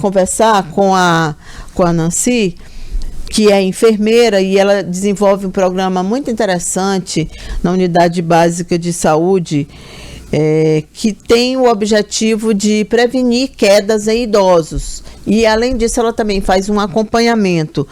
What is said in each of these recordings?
conversar com a Nancy, que é enfermeira, e ela desenvolve um programa muito interessante na Unidade Básica de Saúde, que tem o objetivo de prevenir quedas em idosos. E, além disso, ela também faz um acompanhamento.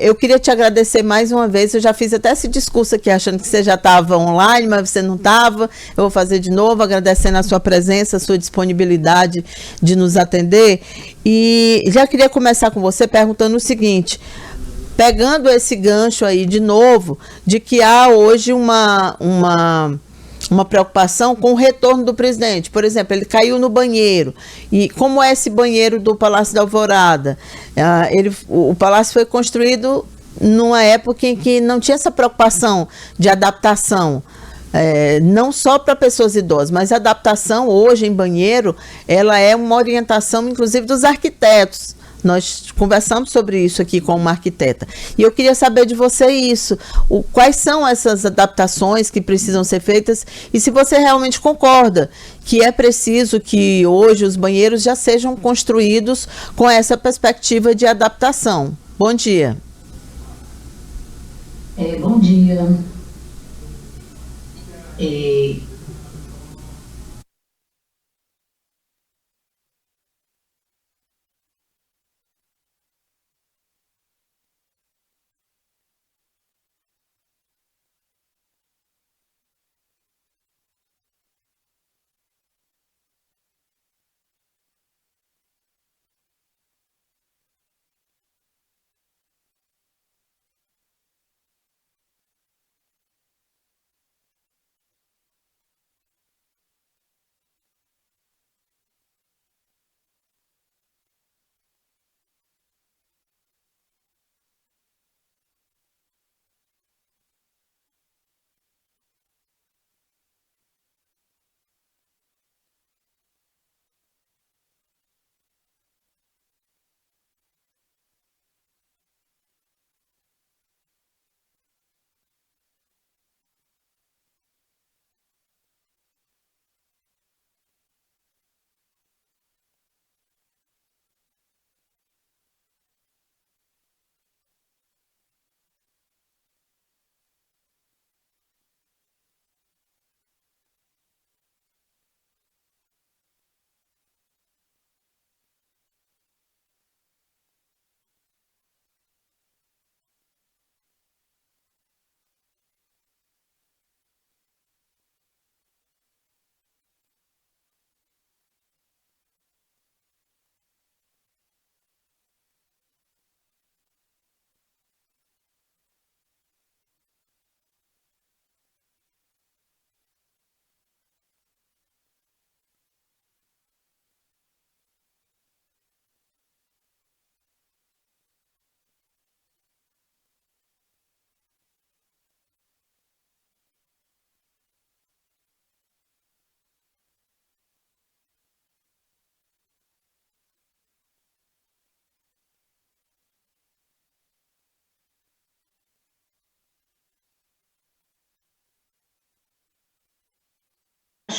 Eu queria te agradecer mais uma vez. Eu já fiz até esse discurso aqui, achando que você já estava online, mas você não estava. Eu vou fazer de novo, agradecendo a sua presença, a sua disponibilidade de nos atender. E já queria começar com você perguntando o seguinte, pegando esse gancho aí de novo, de que há hoje uma preocupação com o retorno do presidente. Por exemplo, ele caiu no banheiro. E como é esse banheiro do Palácio da Alvorada? O palácio foi construído numa época em que não tinha essa preocupação de adaptação. Não só para pessoas idosas, mas a adaptação hoje em banheiro, ela é uma orientação, inclusive, dos arquitetos. Nós conversamos sobre isso aqui com uma arquiteta. E eu queria saber de você isso. Quais são essas adaptações que precisam ser feitas e se você realmente concorda que é preciso que hoje os banheiros já sejam construídos com essa perspectiva de adaptação. Bom dia. Bom dia.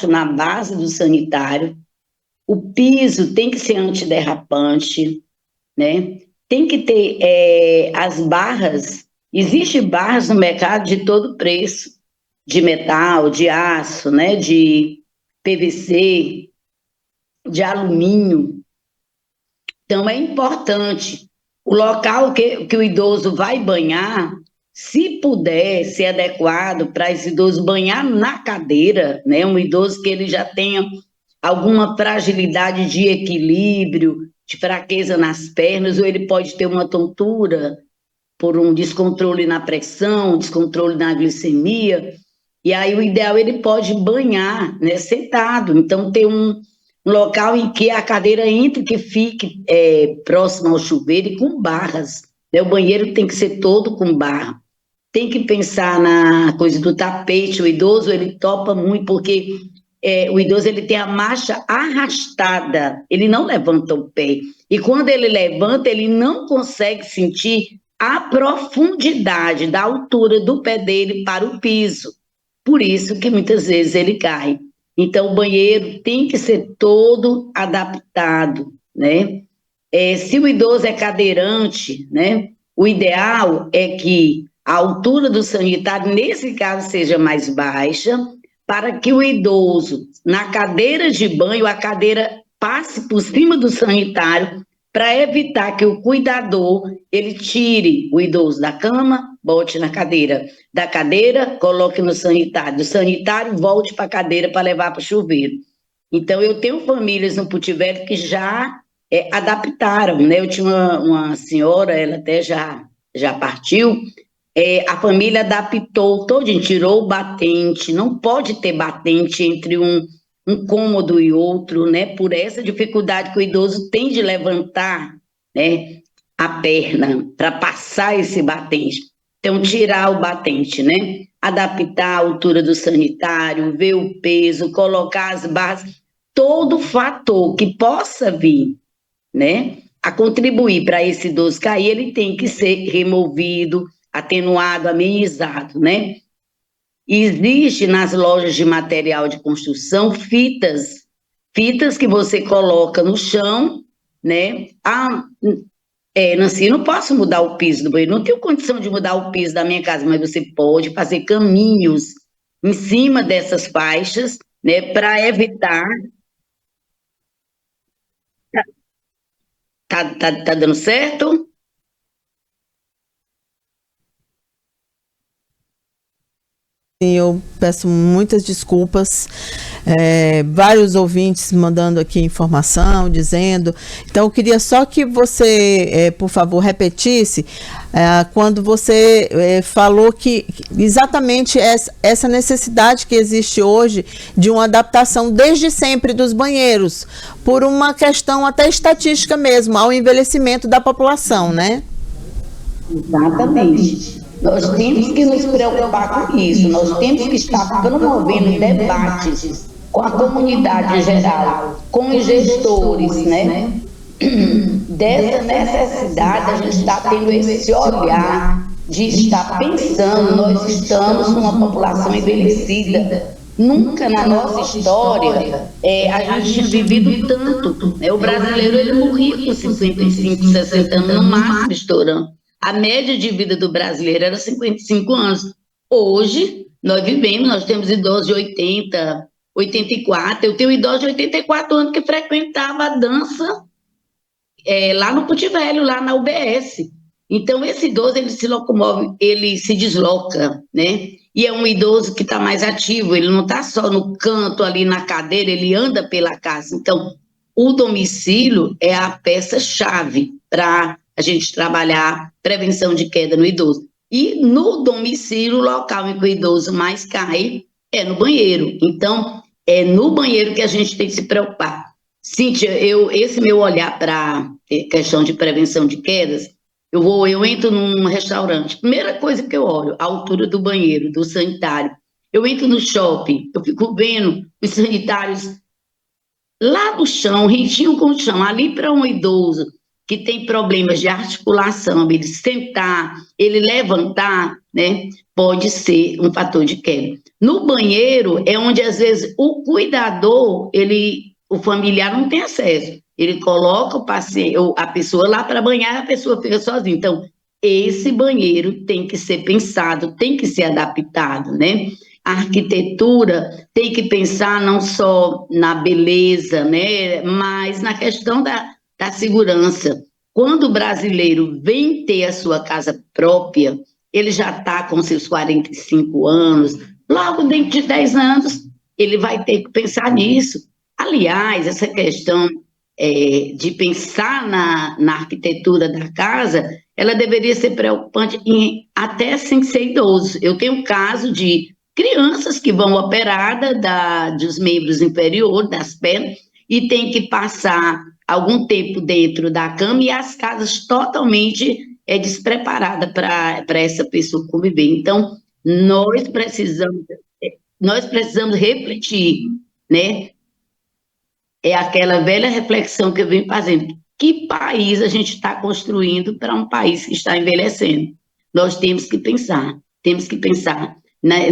Na base do sanitário, o piso tem que ser antiderrapante, né? Tem que ter as barras, existem barras no mercado de todo preço, de metal, de aço, né? De PVC, de alumínio. Então é importante o local que o idoso vai banhar, se puder ser adequado para esse idoso banhar na cadeira, né? Um idoso que ele já tenha alguma fragilidade de equilíbrio, de fraqueza nas pernas, ou ele pode ter uma tontura por um descontrole na pressão, descontrole na glicemia, e aí o ideal ele pode banhar, né, sentado. Então ter um local em que a cadeira entre, que fique próximo ao chuveiro e com barras, né? O banheiro tem que ser todo com barra. Tem que pensar na coisa do tapete. O idoso ele topa muito porque o idoso ele tem a marcha arrastada, ele não levanta o pé. E quando ele levanta, ele não consegue sentir a profundidade da altura do pé dele para o piso. Por isso que muitas vezes ele cai. Então, o banheiro tem que ser todo adaptado, né? Se o idoso é cadeirante, né, o ideal é que a altura do sanitário, nesse caso, seja mais baixa, para que o idoso, na cadeira de banho, a cadeira passe por cima do sanitário, para evitar que o cuidador ele tire o idoso da cama, bote na cadeira, da cadeira, coloque no sanitário, do sanitário, volte para a cadeira para levar para o chuveiro. Então, eu tenho famílias no Puti Velho que já adaptaram, né? Eu tinha uma senhora, ela até já partiu, a família adaptou todinho, tirou o batente, não pode ter batente entre um cômodo e outro, né? Por essa dificuldade que o idoso tem de levantar, né, a perna para passar esse batente. Então, tirar o batente, né? Adaptar a altura do sanitário, ver o peso, colocar as barras, todo fator que possa vir, né, a contribuir para esse idoso cair, ele tem que ser removido, atenuado, amenizado, né? Existe nas lojas de material de construção fitas que você coloca no chão, né? Nancy, eu não posso mudar o piso do banheiro, não tenho condição de mudar o piso da minha casa, mas você pode fazer caminhos em cima dessas faixas, né, para evitar. Tá dando certo? Eu peço muitas desculpas, vários ouvintes mandando aqui informação, dizendo. Então, eu queria só que você, por favor, repetisse quando você falou que exatamente essa necessidade que existe hoje de uma adaptação desde sempre dos banheiros, por uma questão até estatística mesmo, ao envelhecimento da população, né? Exatamente. Nós temos que nos preocupar com isso, nós temos que estar promovendo debates com a comunidade em geral, com os gestores, né? Dessa necessidade, a gente está tendo esse olhar de estar pensando, nós estamos numa população envelhecida. Nunca na nossa história a gente tinha vivido tanto. O brasileiro ele morria com 55, 60 anos, no máximo estourando. A média de vida do brasileiro era 55 anos. Hoje, nós temos idosos de 80, 84. Eu tenho idosos de 84 anos que frequentava a dança lá no Puti Velho, lá na UBS. Então, esse idoso, ele se locomove, ele se desloca, né? E é um idoso que está mais ativo, ele não está só no canto ali na cadeira, ele anda pela casa. Então, o domicílio é a peça-chave para a gente trabalhar prevenção de queda no idoso. E no domicílio, o local em que o idoso mais cai é no banheiro. Então, é no banheiro que a gente tem que se preocupar. Cíntia, esse meu olhar para questão de prevenção de quedas, eu entro num restaurante, primeira coisa que eu olho, a altura do banheiro, do sanitário. Eu entro no shopping, eu fico vendo os sanitários lá no chão, rentinho com o chão, ali para um idoso que tem problemas de articulação, ele sentar, ele levantar, né, pode ser um fator de queda. No banheiro é onde, às vezes, o cuidador, o familiar não tem acesso. Ele coloca o paciente, a pessoa lá para banhar, a pessoa fica sozinha. Então, esse banheiro tem que ser pensado, tem que ser adaptado, né? A arquitetura tem que pensar não só na beleza, né, mas na questão da segurança. Quando o brasileiro vem ter a sua casa própria, ele já está com seus 45 anos, logo dentro de 10 anos, ele vai ter que pensar nisso. Aliás, essa questão de pensar na arquitetura da casa, ela deveria ser preocupante até sem ser idoso. Eu tenho um caso de crianças que vão operadas dos membros inferiores, das pernas, e tem que passar algum tempo dentro da cama e as casas totalmente despreparadas para essa pessoa conviver. Então, nós precisamos refletir, né? É aquela velha reflexão que eu venho fazendo. Que país a gente está construindo para um país que está envelhecendo? Nós temos que pensar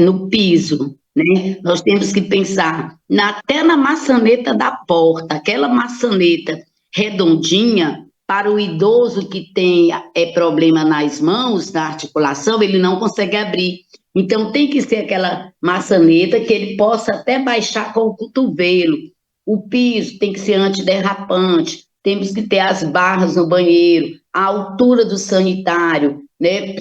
no piso, né? Nós temos que pensar até na maçaneta da porta, aquela maçaneta redondinha, para o idoso que tem problema nas mãos, na articulação, ele não consegue abrir. Então, tem que ser aquela maçaneta que ele possa até baixar com o cotovelo. O piso tem que ser antiderrapante, temos que ter as barras no banheiro, a altura do sanitário, né?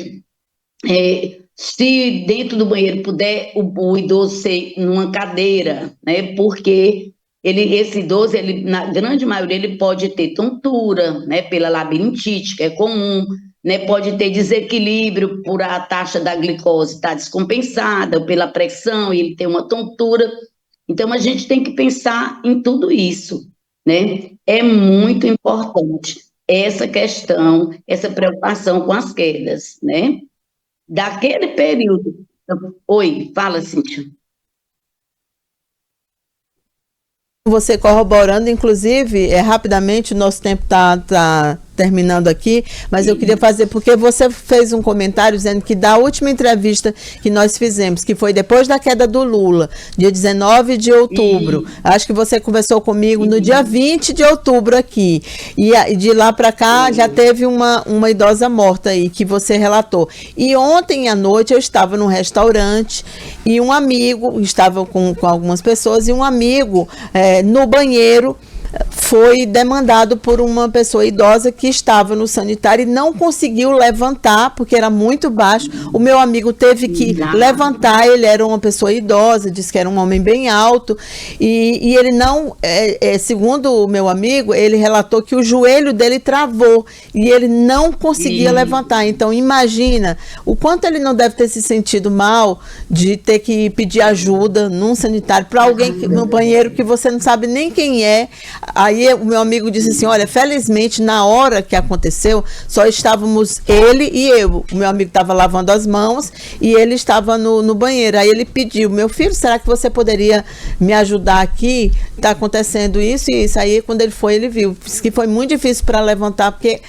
Se dentro do banheiro puder o idoso ser numa cadeira, né? Porque esse idoso, na grande maioria, ele pode ter tontura, né? Pela labirintite, que é comum, né? Pode ter desequilíbrio por a taxa da glicose estar descompensada, ou pela pressão, e ele tem uma tontura. Então, a gente tem que pensar em tudo isso, né? É muito importante essa questão, essa preocupação com as quedas, né? Daquele período. Oi, fala, Cíntia. Você corroborando, inclusive, rapidamente, o nosso tempo está terminando aqui, mas eu queria fazer, porque você fez um comentário dizendo que da última entrevista que nós fizemos, que foi depois da queda do Lula, dia 19 de outubro, acho que você conversou comigo no dia 20 de outubro aqui, e de lá para cá já teve uma idosa morta aí, que você relatou. E ontem à noite eu estava num restaurante e um amigo, estava com algumas pessoas, e um amigo no banheiro foi demandado por uma pessoa idosa que estava no sanitário e não conseguiu levantar, porque era muito baixo. O meu amigo teve que levantar, ele era uma pessoa idosa, disse que era um homem bem alto, e ele não, segundo o meu amigo, ele relatou que o joelho dele travou, e ele não conseguia levantar. Então, imagina o quanto ele não deve ter se sentido mal de ter que pedir ajuda num sanitário, para alguém no banheiro que você não sabe nem quem é. Aí o meu amigo disse assim, olha, felizmente na hora que aconteceu, só estávamos ele e eu. O meu amigo estava lavando as mãos e ele estava no banheiro. Aí ele pediu, meu filho, será que você poderia me ajudar aqui? Está acontecendo isso e isso. Aí quando ele foi, ele viu. Disse que foi muito difícil para levantar, porque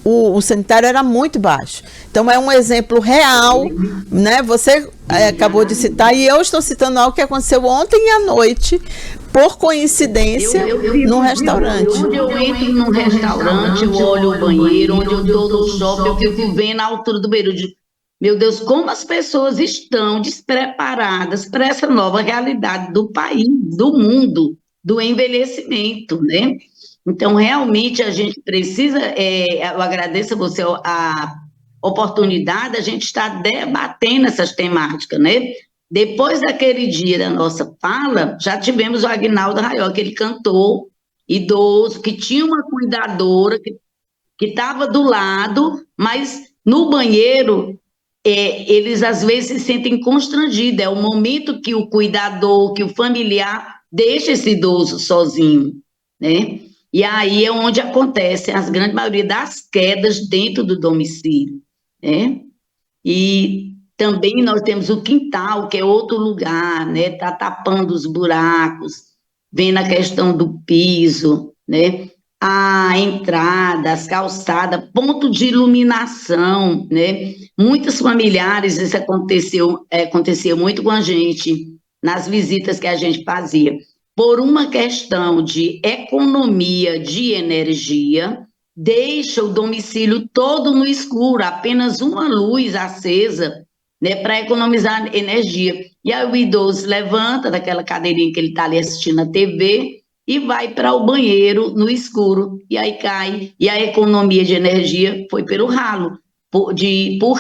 o sanitário era muito baixo. Então é um exemplo real, né? Você acabou de citar, e eu estou citando algo que aconteceu ontem à noite, por coincidência, num restaurante. Onde eu entro num restaurante, eu olho o banheiro, onde eu estou no shopping, eu fico vendo a altura do banheiro. Meu Deus, como as pessoas estão despreparadas para essa nova realidade do país, do mundo, do envelhecimento, né? Então, realmente, a gente precisa, eu agradeço a você a oportunidade, a gente está debatendo essas temáticas, né? Depois daquele dia da nossa fala, já tivemos o Aguinaldo Raiol, aquele cantor idoso, que tinha uma cuidadora, que estava do lado, mas no banheiro, eles às vezes se sentem constrangidos, é o momento que o cuidador, que o familiar deixa esse idoso sozinho, né? E aí é onde acontece a grande maioria das quedas dentro do domicílio, né? E também nós temos o quintal, que é outro lugar, né? Tá tapando os buracos, vendo a questão do piso, né? A entrada, as calçadas, ponto de iluminação, né? Muitos familiares, isso acontecia muito com a gente, nas visitas que a gente fazia. Por uma questão de economia de energia, deixa o domicílio todo no escuro, apenas uma luz acesa, né, para economizar energia. E aí o idoso levanta daquela cadeirinha que ele está ali assistindo a TV e vai para o banheiro no escuro, e aí cai, e a economia de energia foi pelo ralo. Por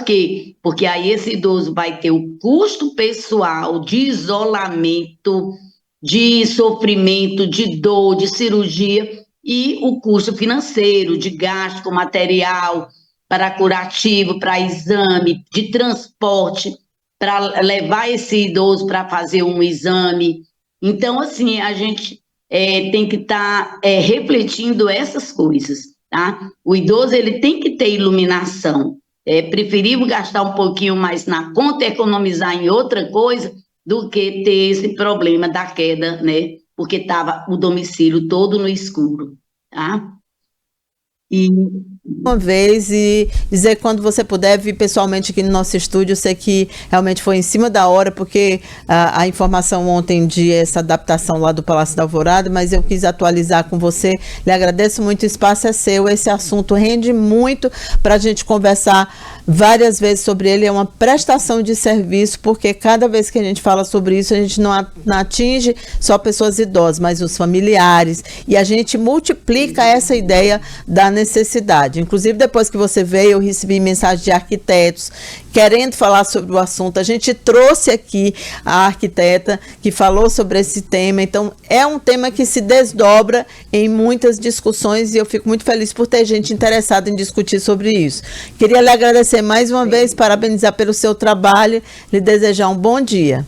quê? Porque aí esse idoso vai ter o custo pessoal de isolamento, de sofrimento, de dor, de cirurgia, e o custo financeiro, de gasto com material para curativo, para exame, de transporte, para levar esse idoso para fazer um exame. Então, assim, a gente tem que estar refletindo essas coisas, tá? O idoso, ele tem que ter iluminação. É preferível gastar um pouquinho mais na conta, economizar em outra coisa, do que ter esse problema da queda, né? Porque estava o domicílio todo no escuro, tá? E uma vez e dizer que quando você puder vir pessoalmente aqui no nosso estúdio. Eu sei que realmente foi em cima da hora, porque a informação ontem de essa adaptação lá do Palácio da Alvorada, mas eu quis atualizar com você. Lhe agradeço muito, o espaço é seu, esse assunto rende muito para a gente conversar várias vezes sobre ele. É uma prestação de serviço, porque cada vez que a gente fala sobre isso, a gente não atinge só pessoas idosas, mas os familiares, e a gente multiplica essa ideia da necessidade. Inclusive, depois que você veio, eu recebi mensagem de arquitetos querendo falar sobre o assunto. A gente trouxe aqui a arquiteta que falou sobre esse tema. Então, é um tema que se desdobra em muitas discussões, e eu fico muito feliz por ter gente interessada em discutir sobre isso. Queria lhe agradecer mais uma vez, parabenizar pelo seu trabalho, lhe desejar um bom dia.